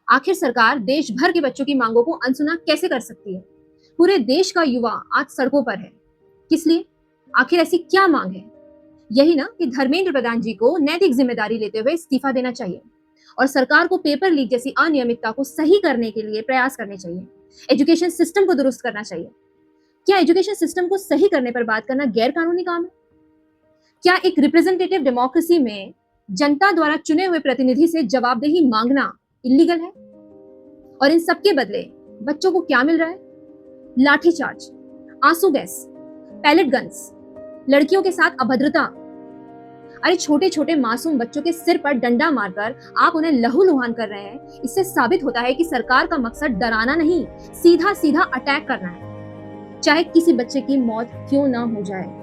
आखिर सरकार देश भर के बच्चों की मांगों को अनसुना कैसे कर सकती है? पूरे देश का युवा आज सड़कों पर है। किस लिए? आखिर ऐसी क्या मांग है? यही ना कि धर्मेंद्र प्रधान जी को नैतिक जिम्मेदारी लेते हुए इस्तीफा देना चाहिए और सरकार को पेपर लीक जैसी अनियमितता को सही करने के लिए प्रयास करने चाहिए। एजुकेशन सिस्टम को दुरुस्त करना चाहिए। क्या एजुकेशन सिस्टम को सही करने पर बात करना गैर कानूनी काम है? क्या एक रिप्रेजेंटेटिव डेमोक्रेसी में जनता द्वारा चुने हुए प्रतिनिधि से जवाबदेही मांगना इलीगल है? और इन सबके बदले बच्चों को क्या मिल रहा है? लाठीचार्ज, आंसू गैस, पैलेट गन्स, लड़कियों के साथ अभद्रता। अरे छोटे छोटे मासूम बच्चों के सिर पर डंडा मारकर आप उन्हें लहूलुहान कर रहे हैं। इससे साबित होता है कि सरकार का मकसद डराना नहीं, सीधा सीधा अटैक करना है, चाहे किसी बच्चे की मौत क्यों ना हो जाए।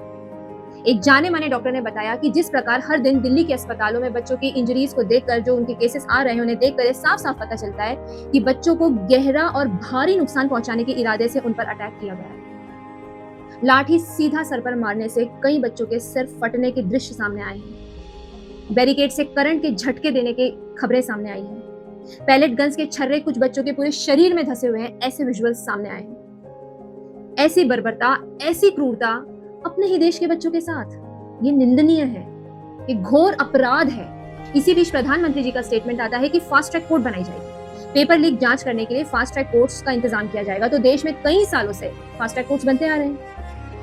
एक जाने माने डॉक्टर ने बताया कि जिस प्रकार हर दिन दिल्ली के अस्पतालों में बच्चों की इंजरीज को देखकर जो उनके केसेस आ रहे हैं उन्हें देखकर साफ साफ पता चलता है कि बच्चों को गहरा और भारी नुकसान पहुंचाने के इरादे से उन पर अटैक किया गया है। लाठी सीधा सर पर मारने से कई बच्चों के सिर फटने के दृश्य सामने आए हैं। बैरिकेड से करंट के झटके देने की खबरें सामने आई हैं। पैलेट गन्स के छर्रे कुछ बच्चों के पूरे शरीर में धंसे हुए हैं, ऐसे विजुअल्स सामने आए हैं। ऐसी बर्बरता, ऐसी क्रूरता अपने ही देश के बच्चों के साथ, ये निंदनीय है, ये घोर अपराध है। इसी बीच प्रधानमंत्री जी का स्टेटमेंट आता है कि फास्ट ट्रैक कोर्ट बनाई जाएगी, पेपर लीक जांच करने के लिए फास्ट ट्रैक कोर्ट्स का इंतजाम किया जाएगा। तो देश में कई सालों से फास्ट ट्रैक कोर्ट्स बनते आ रहे हैं।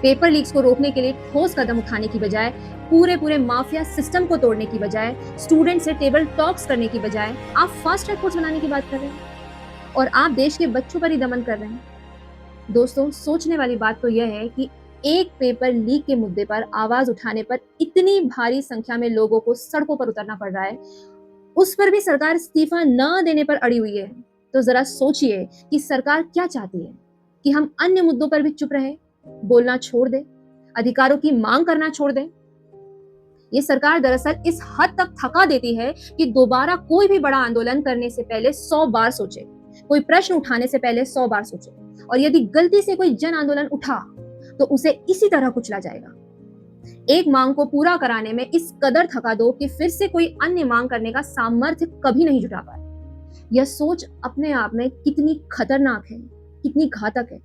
पेपर लीक्स को रोकने के लिए ठोस कदम उठाने की बजाय, पूरे माफिया सिस्टम को तोड़ने की बजाय, स्टूडेंट से टेबल टॉक्स करने की बजाय आप फास्ट ट्रैक कोर्ट्स बनाने की बात कर रहे हैं और आप देश के बच्चों पर ही दमन कर रहे हैं। दोस्तों, सोचने वाली बात तो यह है कि एक पेपर लीक के मुद्दे पर आवाज उठाने पर इतनी भारी संख्या में लोगों को सड़कों पर उतरना पड़ रहा है, उस पर भी सरकार इस्तीफा न देने पर अड़ी हुई है। तो जरा सोचिए कि सरकार क्या चाहती है? कि हम अन्य मुद्दों पर भी चुप रहे, बोलना छोड़ दे, अधिकारों की मांग करना छोड़ दे? ये सरकार दरअसल इस हद तक थका देती है कि दोबारा कोई भी बड़ा आंदोलन करने से पहले 100 बार सोचे, कोई प्रश्न उठाने से पहले 100 बार सोचे, और यदि गलती से कोई जन आंदोलन उठा तो उसे इसी तरह कुचला जाएगा। एक मांग को पूरा कराने में इस कदर थका दो कि फिर से कोई अन्य मांग करने का सामर्थ्य कभी नहीं जुटा पाए। यह सोच अपने आप में कितनी खतरनाक है, कितनी घातक है।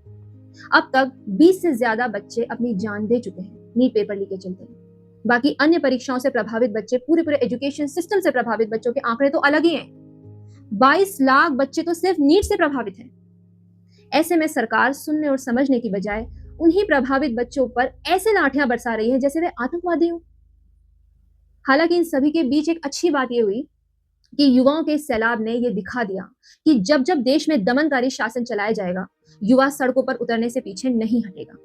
अब तक 20 से ज्यादा बच्चे अपनी जान दे चुके हैं नीट पेपर लीक के चलते। बाकी अन्य परीक्षाओं से प्रभावित बच्चे, पूरे एजुकेशन सिस्टम से प्रभावित बच्चों के आंकड़े तो अलग ही हैं। 22 लाख बच्चे तो सिर्फ नीट से प्रभावित हैं। ऐसे में सरकार सुनने और समझने की बजाय उन्हीं प्रभावित बच्चों पर ऐसे लाठियां बरसा रही है जैसे वे आतंकवादी हो। हालांकि इन सभी के बीच एक अच्छी बात यह हुई कि युवाओं के सैलाब ने यह दिखा दिया कि जब जब देश में दमनकारी शासन चलाया जाएगा, युवा सड़कों पर उतरने से पीछे नहीं हटेगा,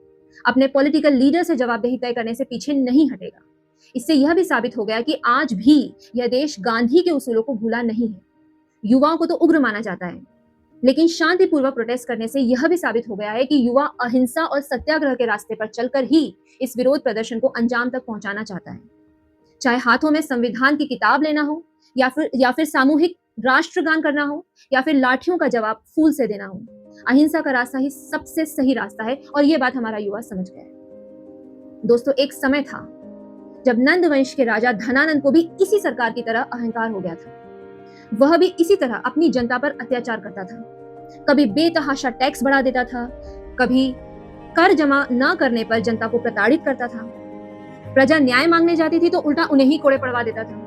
अपने पॉलिटिकल लीडर से जवाबदेही तय करने से पीछे नहीं हटेगा। इससे यह भी साबित हो गया कि आज भी यह देश गांधी के उसूलों को भूला नहीं है। युवाओं को तो उग्र माना जाता है, लेकिन शांतिपूर्वक प्रोटेस्ट करने से यह भी साबित हो गया है कि युवा अहिंसा और सत्याग्रह के रास्ते पर चलकर ही इस विरोध प्रदर्शन को अंजाम तक पहुंचाना चाहता है। चाहे हाथों में संविधान की किताब लेना हो, या फिर सामूहिक राष्ट्रगान करना हो, या फिर लाठियों का जवाब फूल से देना हो, अहिंसा का रास्ता ही सबसे सही रास्ता है, और यह बात हमारा युवा समझ गया है। दोस्तों, एक समय था जब नंद वंश के राजा धनानंद को भी इसी सरकार की तरह अहंकार हो गया था। वह भी इसी तरह अपनी जनता पर अत्याचार करता था। कभी बेतहाशा टैक्स बढ़ा देता था, कभी कर जमा न करने पर जनता को प्रताड़ित करता था। प्रजा न्याय मांगने जाती थी तो उल्टा उन्हें ही कोड़े पड़वा देता था।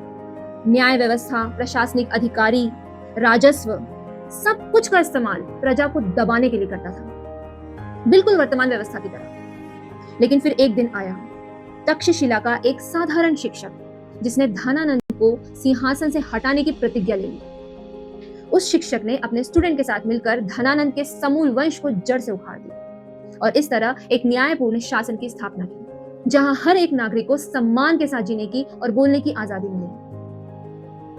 न्याय व्यवस्था, प्रशासनिक अधिकारी, राजस्व, सब कुछ का इस्तेमाल प्रजा को दबाने के लिए करता था, बिल्कुल वर्तमान व्यवस्था की तरह। लेकिन फिर एक दिन आया, तक्षशिला का एक साधारण शिक्षक जिसने धनानंद को सिंहासन से हटाने की प्रतिज्ञा ले ली। उस शिक्षक ने अपने स्टूडेंट के साथ मिलकर धनानंद के समूल वंश को जड़ से उखाड़ दिया और इस तरह एक न्यायपूर्ण शासन की स्थापना की, जहां हर एक नागरिक को सम्मान के साथ जीने की और बोलने की आजादी मिले।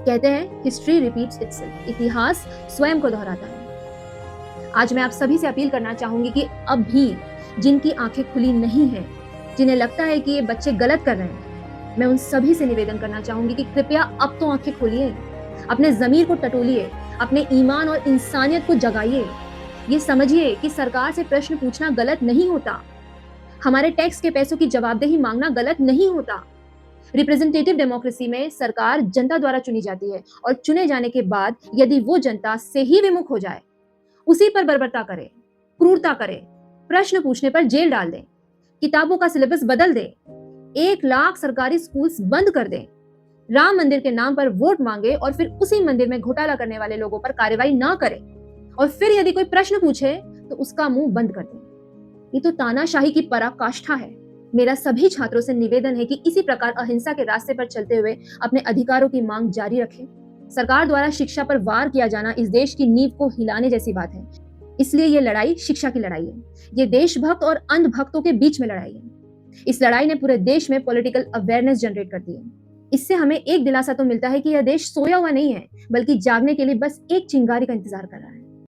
कहते हैं, हिस्ट्री रिपीट्स इटसेल्फ, इतिहास स्वयं को दोहराता है। आज मैं आप सभी से अपील करना चाहूंगी कि अब भी जिनकी आंखें खुली नहीं है, जिन्हें लगता है कि ये बच्चे गलत कर रहे हैं, मैं उन सभी से निवेदन करना चाहूंगी कि कृपया अब तो आंखें खोलिए, अपने जमीर को टटोलिए, अपने ईमान और इंसानियत को जगाइए। ये समझिए कि सरकार से प्रश्न पूछना गलत नहीं होता, हमारे टैक्स के पैसों की जवाबदेही मांगना गलत नहीं होता, रिप्रेजेंटेटिव डेमोक्रेसी में सरकार जनता द्वारा चुनी जाती है और चुने जाने के बाद यदि वो जनता से ही विमुख हो जाए, उसी पर बर्बरता करे, क्रूरता करे, प्रश्न पूछने पर जेल डाल दे, किताबों का सिलेबस बदल दे, 1 लाख सरकारी स्कूल्स बंद कर दे, राम मंदिर के नाम पर वोट मांगे और फिर उसी मंदिर में घोटाला करने वाले लोगों पर कार्रवाई ना करे और फिर यदि कोई प्रश्न पूछे तो उसका मुंह बंद कर दे। ये तो तानाशाही की पराकाष्ठा है। मेरा सभी छात्रों से निवेदन है कि इसी प्रकार अहिंसा के रास्ते पर चलते हुए अपने अधिकारों की मांग जारी रखें। सरकार द्वारा शिक्षा पर वार किया जाना इस देश की नींव को हिलाने जैसी बात है। इसलिए ये लड़ाई शिक्षा की लड़ाई है। ये देशभक्त और अंधभक्तों के बीच में लड़ाई है। इस लड़ाई ने पूरे देश में पॉलिटिकल अवेयरनेस जनरेट कर दी है। इससे हमें एक दिलासा तो मिलता है कि यह देश सोया हुआ नहीं है, बल्कि जागने के लिए बस एक चिंगारी का इंतजार कर रहा है।